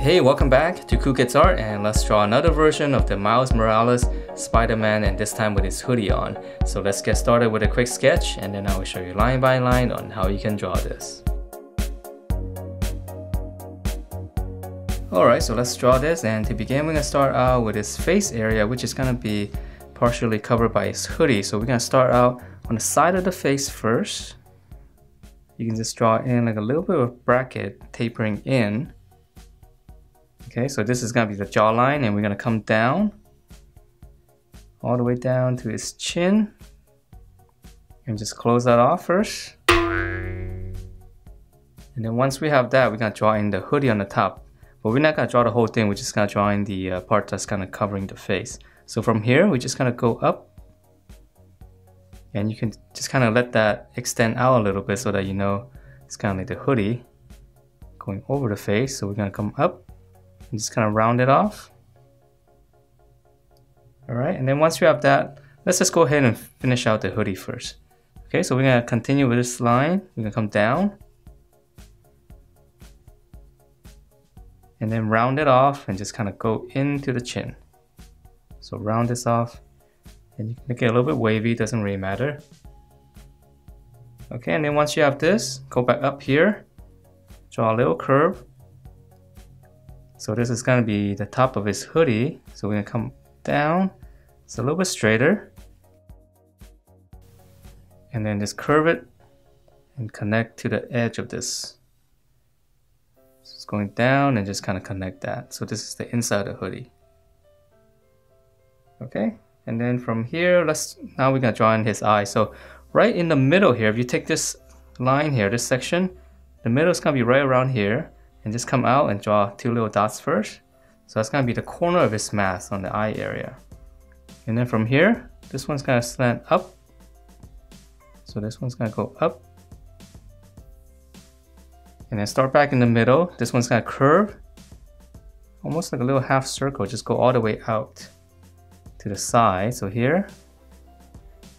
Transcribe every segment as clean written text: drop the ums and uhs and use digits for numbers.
Hey, welcome back to Cool Kids Art, and let's draw another version of the Miles Morales Spider-Man, and this time with his hoodie on. So let's get started with a quick sketch, and then I will show you line by line on how you can draw this. Alright, so let's draw this, and to begin we're going to start out with his face area, which is going to be partially covered by his hoodie. So we're going to start out on the side of the face first. You can just draw in like a little bit of a bracket tapering in. Okay, so this is going to be the jawline, and we're going to come down all the way down to his chin and just close that off first. And then once we have that, we're going to draw in the hoodie on the top, but we're not going to draw the whole thing. We're just going to draw in the part that's kind of covering the face. So from here we're just going to go up, and you can just kind of let that extend out a little bit so that you know it's kind of like the hoodie going over the face. So we're going to come up and just kind of round it off. Alright, and then once we have that, let's just go ahead and finish out the hoodie first. Okay, so we're going to continue with this line. We're going to come down and then round it off and just kind of go into the chin. So round this off, and you can make it a little bit wavy, doesn't really matter. Okay, and then once you have this, go back up here, draw a little curve. So this is going to be the top of his hoodie. So we're going to come down, it's a little bit straighter, and then just curve it and connect to the edge of this. So it's going down and just kind of connect that. So this is the inside of the hoodie. Okay, and then from here, now we're going to draw in his eye. So right in the middle here, if you take this line here, this section, the middle is going to be right around here. And just come out and draw two little dots first. So that's going to be the corner of his mask on the eye area. And then from here, this one's going to slant up. So this one's going to go up. And then start back in the middle. This one's going to curve, almost like a little half circle. Just go all the way out to the side. So here,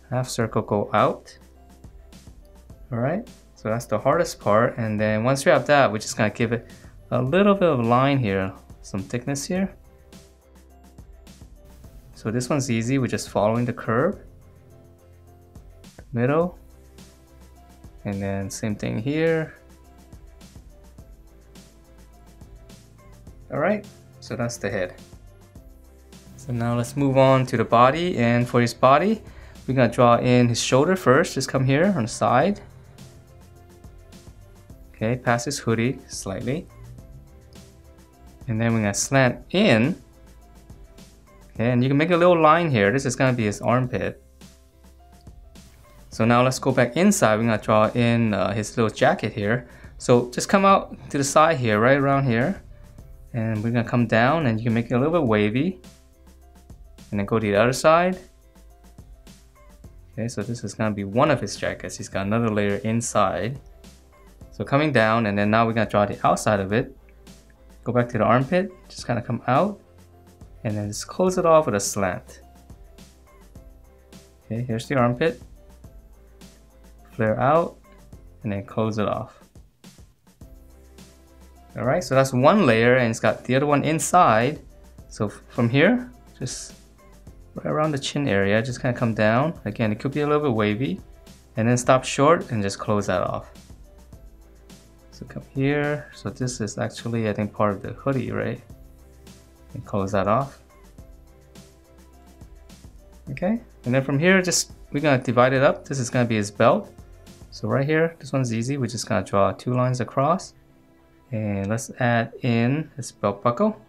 half circle, go out. Alright. So that's the hardest part, and then once we have that, we're just gonna give it a little bit of line here, some thickness here. So this one's easy, we're just following the curve, middle, and then same thing here. Alright, so that's the head. So now let's move on to the body, and for his body, we're gonna draw in his shoulder first. Just come here on the side. Okay, past his hoodie slightly. And then we're going to slant in. Okay, and you can make a little line here. This is going to be his armpit. So now let's go back inside. We're going to draw in his little jacket here. So just come out to the side here, right around here. And we're going to come down, and you can make it a little bit wavy. And then go to the other side. Okay, so this is going to be one of his jackets. He's got another layer inside. So coming down, and then now we're going to draw the outside of it. Go back to the armpit, just kind of come out, and then just close it off with a slant. Okay, here's the armpit. Flare out, and then close it off. Alright, so that's one layer, and it's got the other one inside. So from here, just right around the chin area, just kind of come down. Again, it could be a little bit wavy, and then stop short and just close that off. So come here, so this is actually I think part of the hoodie, right? And close that off. Okay, and then from here we're gonna divide it up. This is gonna be his belt. So right here, this one's easy, we're just gonna draw two lines across. And let's add in his belt buckle.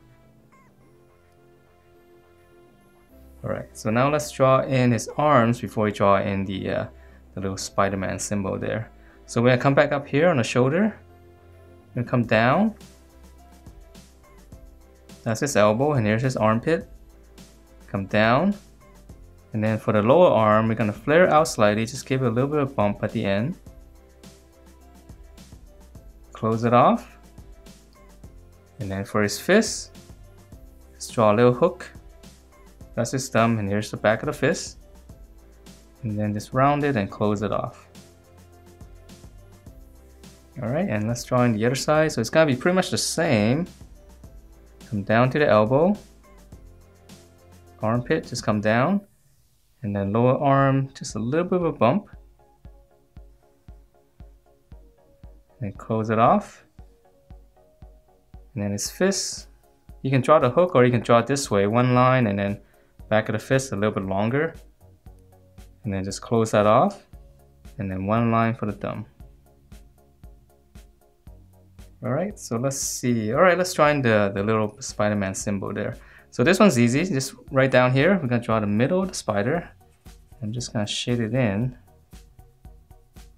Alright, so now let's draw in his arms before we draw in the little Spider-Man symbol there. So we're gonna come back up here on the shoulder. Gonna come down. That's his elbow, and here's his armpit. Come down, and then for the lower arm, we're gonna flare out slightly. Just give it a little bit of bump at the end. Close it off, and then for his fist, let's draw a little hook. That's his thumb, and here's the back of the fist. And then just round it and close it off. Alright, and let's draw in the other side. So it's gonna be pretty much the same. come down to the elbow, armpit, just come down, and then lower arm, just a little bit of a bump, and close it off. And then his fist, you can draw the hook or you can draw it this way, one line, and then back of the fist a little bit longer, and then just close that off, and then one line for the thumb. Alright, so let's see. Alright, let's try the little Spider-Man symbol there. So this one's easy. Just right down here, we're going to draw the middle of the spider. I'm just going to shade it in.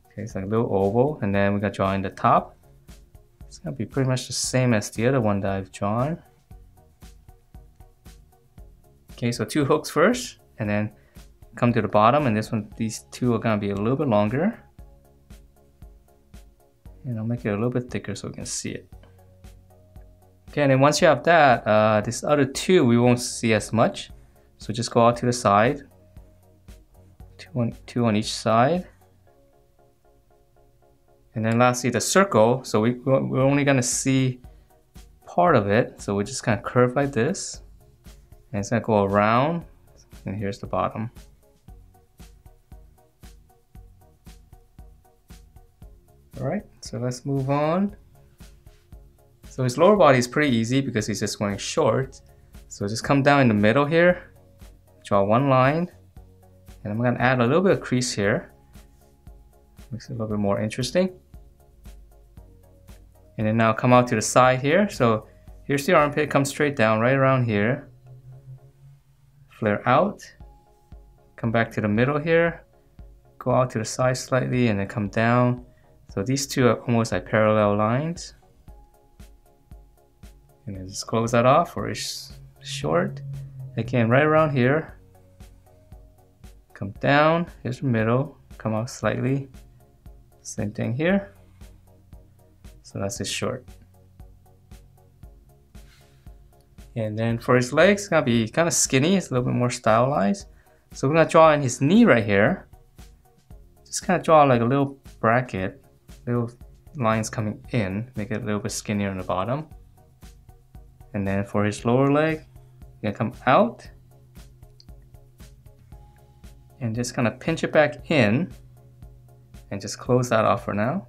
Okay, it's like a little oval. And then we're going to draw in the top. It's going to be pretty much the same as the other one that I've drawn. Okay, so 2 hooks first. And then come to the bottom. And this one, these 2 are going to be a little bit longer. And I'll make it a little bit thicker so we can see it. Okay, and then once you have that, this other 2 we won't see as much. So just go out to the side. 2 on each side. And then lastly the circle. So we're only going to see part of it. So we're just kind of curve like this. And it's going to go around. And here's the bottom. Alright, so let's move on. So his lower body is pretty easy because he's just wearing shorts. So just come down in the middle here, draw one line, and I'm going to add a little bit of crease here. Makes it a little bit more interesting. And then now come out to the side here. So here's the armpit, come straight down right around here. Flare out, come back to the middle here, go out to the side slightly, and then come down. So these 2 are almost like parallel lines. And then just close that off for his short. Again, right around here. Come down, here's the middle, come out slightly. Same thing here. So that's his short. And then for his legs, it's gonna be kind of skinny, it's a little bit more stylized. So we're gonna draw in his knee right here. Just kind of draw like a little bracket. Little lines coming in, make it a little bit skinnier on the bottom. And then for his lower leg, you're gonna come out and just kind of pinch it back in and just close that off for now.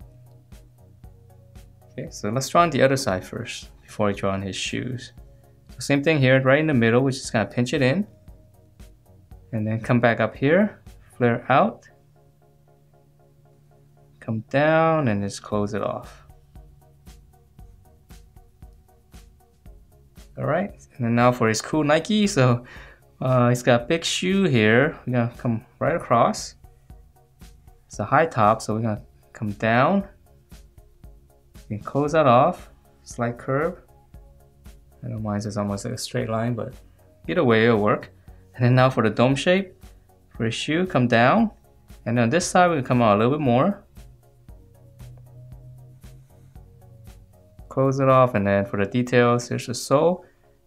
Okay, so let's draw on the other side first before I draw on his shoes. So same thing here, right in the middle, we're just gonna pinch it in and then come back up here, flare out. Come down and just close it off. Alright, and then now for his cool Nike. So he's got a big shoe here. We're gonna come right across. It's a high top, so we're gonna come down. You can close that off. Slight curve. I know mine is almost like a straight line, but either way it'll work. And then now for the dome shape, for his shoe, come down. And then on this side, we can come out a little bit more. Close it off, and then for the details, here's the sole,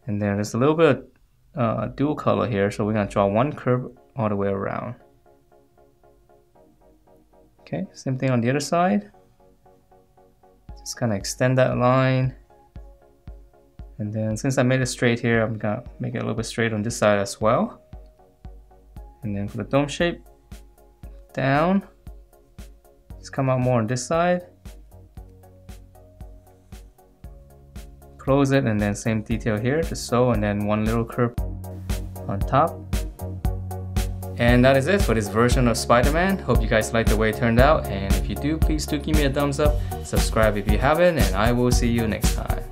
and then there's a little bit of dual color here, so we're gonna draw one curve all the way around. Okay, same thing on the other side. Just kind of extend that line, and then since I made it straight here, I'm gonna make it a little bit straight on this side as well. And then for the dome shape, down, just come out more on this side. Close it, and then same detail here, the sole, and then one little curve on top. And that is it for this version of Spider-Man. Hope you guys liked the way it turned out, and if you do, please do give me a thumbs up, subscribe if you haven't, and I will see you next time.